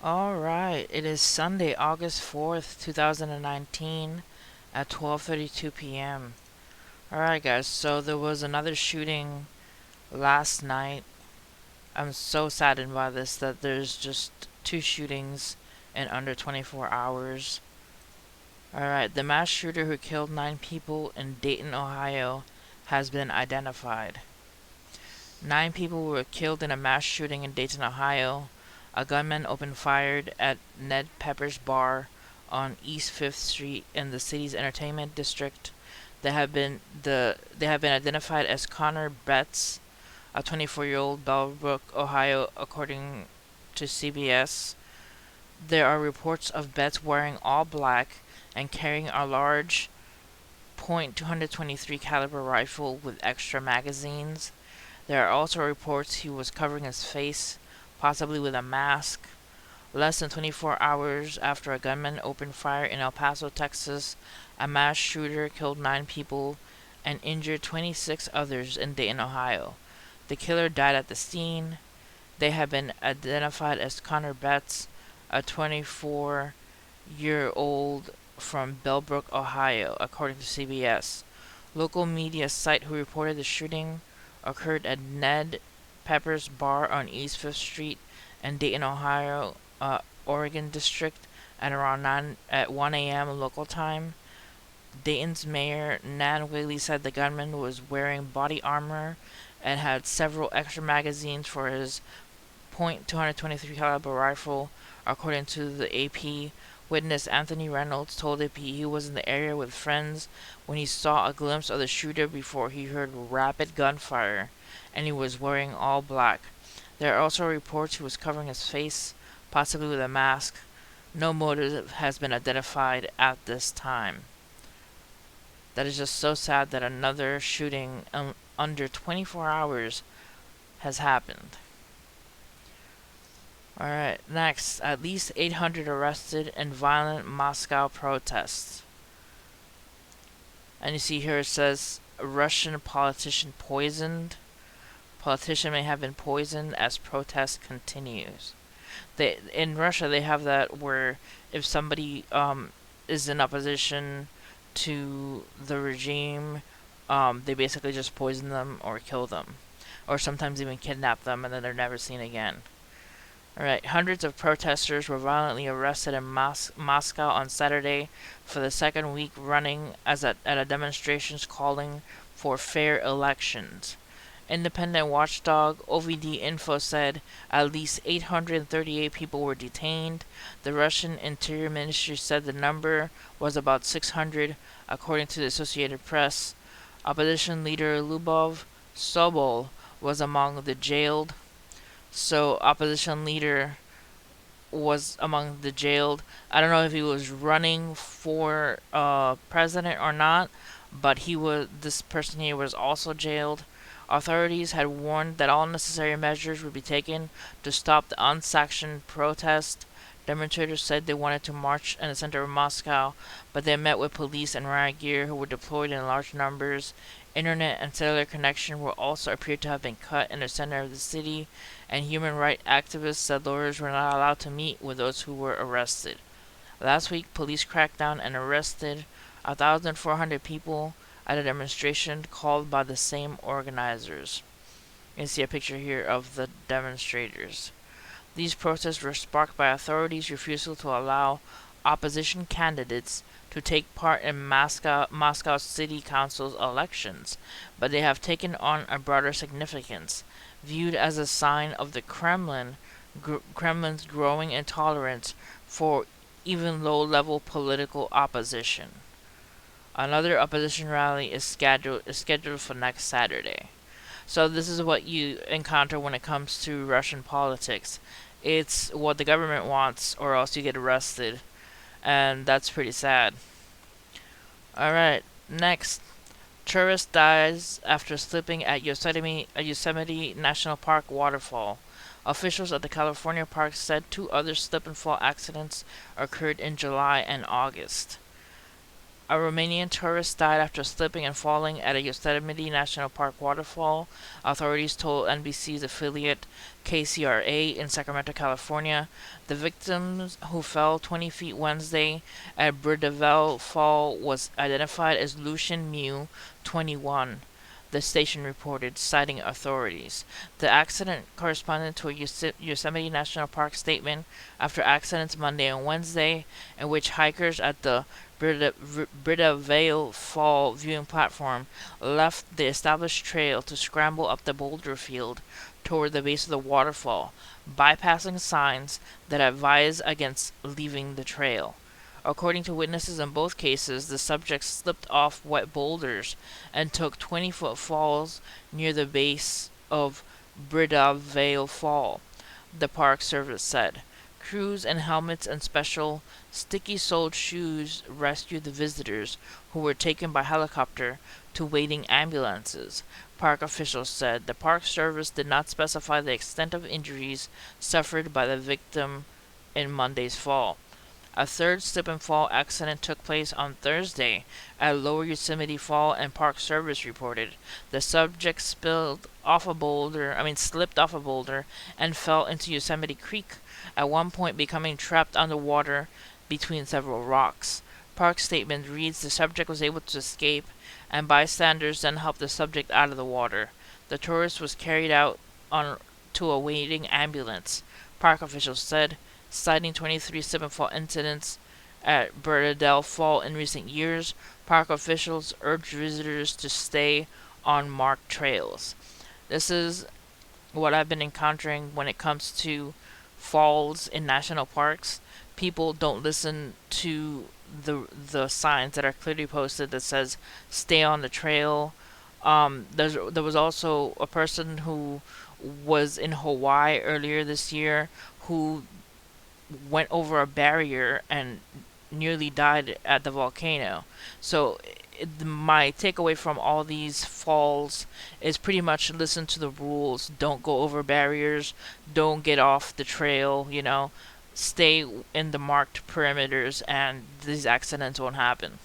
Alright, it is Sunday, August 4th, 2019 at 12:32 p.m. Alright guys, so there was another shooting last night. I'm so saddened by this that there's just two shootings in under 24 hours. Alright, the mass shooter who killed 9 people in Dayton, Ohio has been identified. 9 people were killed in a mass shooting in Dayton, Ohio. A gunman opened fire at Ned Pepper's bar on East 5th Street in the city's entertainment district. They have been identified as Connor Betts, a 24-year-old Bellbrook, Ohio, according to CBS. There are reports of Betts wearing all black and carrying a large .223 caliber rifle with extra magazines. There are also reports he was covering his face, possibly with a mask. Less than 24 hours after a gunman opened fire in El Paso, Texas, a mass shooter killed 9 people and injured 26 others in Dayton, Ohio. The killer died at the scene. They have been identified as Connor Betts, a 24-year-old from Bellbrook, Ohio, according to CBS. Local media site who reported the shooting occurred at Ned Pepper's bar on East 5th Street in Dayton, Ohio, Oregon District at around 1 a.m. local time. Dayton's mayor Nan Whaley said the gunman was wearing body armor and had several extra magazines for his .223 caliber rifle, according to the AP. Witness Anthony Reynolds told AP he was in the area with friends when he saw a glimpse of the shooter before he heard rapid gunfire, and he was wearing all black. There are also reports he was covering his face, possibly with a mask. No motive has been identified at this time. That is just so sad that another shooting under 24 hours has happened. Alright, next. At least 800 arrested in violent Moscow protests. And you see here it says Russian politician poisoned. Politician may have been poisoned as protest continues. In Russia they have that where if somebody is in opposition to the regime, they basically just poison them or kill them, or sometimes even kidnap them, and then they're never seen again. Alright, hundreds of protesters were violently arrested in Moscow on Saturday for the second week running at a demonstration calling for fair elections. Independent watchdog OVD Info said at least 838 people were detained. The Russian Interior Ministry said the number was about 600, according to the Associated Press. Opposition leader Lyubov Sobol was among the jailed. Opposition leader was among the jailed. I don't know if he was running for president or not, but this person here was also jailed. Authorities had warned that all necessary measures would be taken to stop the unsanctioned protest. Demonstrators said they wanted to march in the center of Moscow, but they met with police and riot gear who were deployed in large numbers. Internet and cellular connection were also appeared to have been cut in the center of the city, and human rights activists said lawyers were not allowed to meet with those who were arrested. Last week, police cracked down and arrested 1,400 people at a demonstration called by the same organizers. You can see a picture here of the demonstrators. These protests were sparked by authorities' refusal to allow opposition candidates to take part in Moscow City Council's elections, but they have taken on a broader significance, viewed as a sign of the Kremlin's growing intolerance for even low-level political opposition. Another opposition rally is scheduled for next Saturday. So this is what you encounter when it comes to Russian politics. It's what the government wants, or else you get arrested, and that's pretty sad. Alright, next. Tourist dies after slipping at Yosemite National Park Waterfall. Officials at the California park said 2 other slip and fall accidents occurred in July and August. A Romanian tourist died after slipping and falling at a Yosemite National Park waterfall, authorities told NBC's affiliate KCRA in Sacramento, California. The victim, who fell 20 feet Wednesday at Bridaville Fall, was identified as Lucian Mew, 21. The station reported, citing authorities. The accident corresponded to a Yosemite National Park statement after accidents Monday and Wednesday, in which hikers at the Bridaville Fall viewing platform left the established trail to scramble up the boulder field toward the base of the waterfall, bypassing signs that advise against leaving the trail. According to witnesses in both cases, the subjects slipped off wet boulders and took 20-foot falls near the base of Bridaville Fall, the Park Service said. Crews in helmets and special sticky-soled shoes rescued the visitors, who were taken by helicopter to waiting ambulances, park officials said. The Park Service did not specify the extent of injuries suffered by the victim in Monday's fall. A third slip and fall accident took place on Thursday at Lower Yosemite Fall, and Park Service reported. The subject slipped off a boulder and fell into Yosemite Creek, at one point becoming trapped underwater between several rocks. Park statement reads the subject was able to escape, and bystanders then helped the subject out of the water. The tourist was carried out to a waiting ambulance, park officials said, citing 23 slip and fall incidents at Bridaville Fall in recent years. Park officials urged visitors to stay on marked trails. This is what I've been encountering when it comes to falls in national parks. People don't listen to the signs that are clearly posted that says stay on the trail. There was also a person who was in Hawaii earlier this year who went over a barrier and nearly died at the volcano. So my takeaway from all these falls is pretty much listen to the rules. Don't go over barriers. Don't get off the trail. Stay in the marked perimeters, and these accidents won't happen.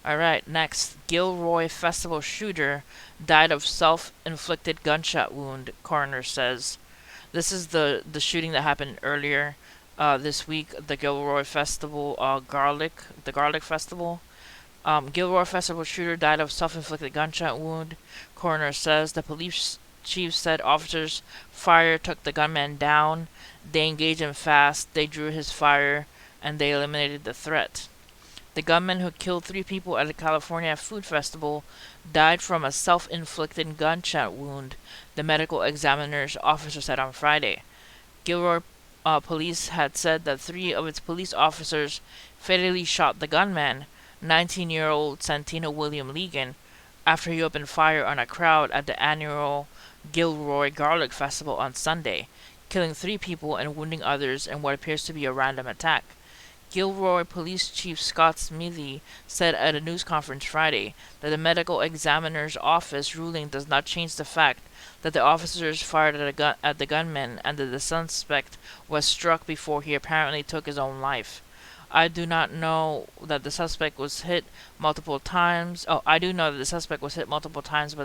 Alright, next. Gilroy Festival shooter died of self-inflicted gunshot wound, coroner says. This is the shooting that happened earlier this week, the Gilroy Festival, the Garlic Festival. Gilroy Festival shooter died of self-inflicted gunshot wound, coroner says. The police chief said officers' fire took the gunman down. They engaged him fast, they drew his fire, and they eliminated the threat. The gunman who killed 3 people at a California food festival died from a self-inflicted gunshot wound, the medical examiner's officer said on Friday. Gilroy police had said that 3 of its police officers fatally shot the gunman, 19-year-old Santino William Legan, after he opened fire on a crowd at the annual Gilroy Garlic Festival on Sunday, killing 3 people and wounding others in what appears to be a random attack. Gilroy Police Chief Scott Smithy said at a news conference Friday that the medical examiner's office ruling does not change the fact that the officers fired at the gunman and that the suspect was struck before he apparently took his own life. I do know that the suspect was hit multiple times by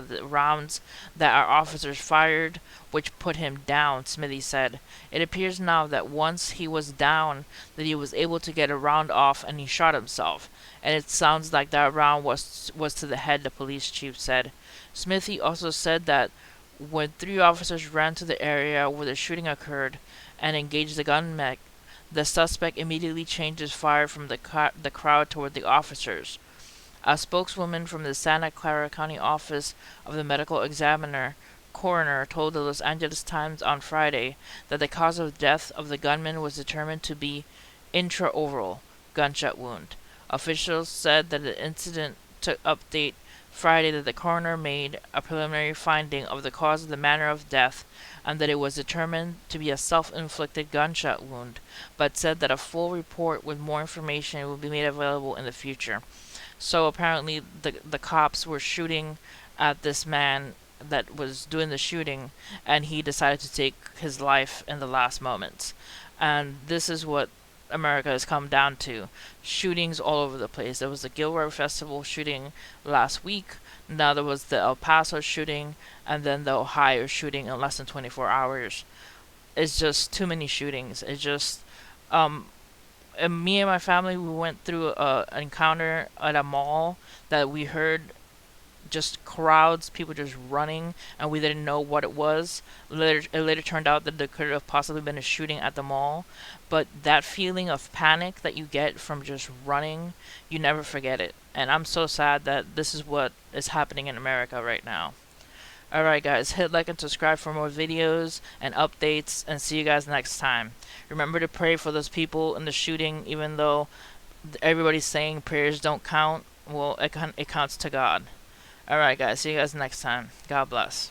the rounds that our officers fired, which put him down, Smithy said. It appears now that once he was down, that he was able to get a round off and he shot himself. And it sounds like that round was to the head, the police chief said. Smithy also said that when 3 officers ran to the area where the shooting occurred and engaged the gunman, the suspect immediately changed his fire from the crowd toward the officers. A spokeswoman from the Santa Clara County Office of the Medical Examiner, coroner, told the Los Angeles Times on Friday that the cause of death of the gunman was determined to be intraoral gunshot wound. Officials said that the incident took update Friday that the coroner made a preliminary finding of the cause of the manner of death and that it was determined to be a self-inflicted gunshot wound, but said that a full report with more information will be made available in the future. So apparently the cops were shooting at this man that was doing the shooting, and he decided to take his life in the last moments. And this is what America has come down to. Shootings all over the place. There was the Gilroy Festival shooting last week. Now there was the El Paso shooting, and then the Ohio shooting in less than 24 hours. It's just too many shootings. It's just, um, and me and my family, we went through an encounter at a mall that we heard just crowds, people just running, and we didn't know what it was. It later turned out that there could have possibly been a shooting at the mall, but that feeling of panic that you get from just running, you never forget it. And I'm so sad that this is what is happening in America right now. Alright, guys, hit like and subscribe for more videos and updates, and see you guys next time. Remember to pray for those people in the shooting, even though everybody's saying prayers don't count. Well, it counts to God. Alright, guys, see you guys next time. God bless.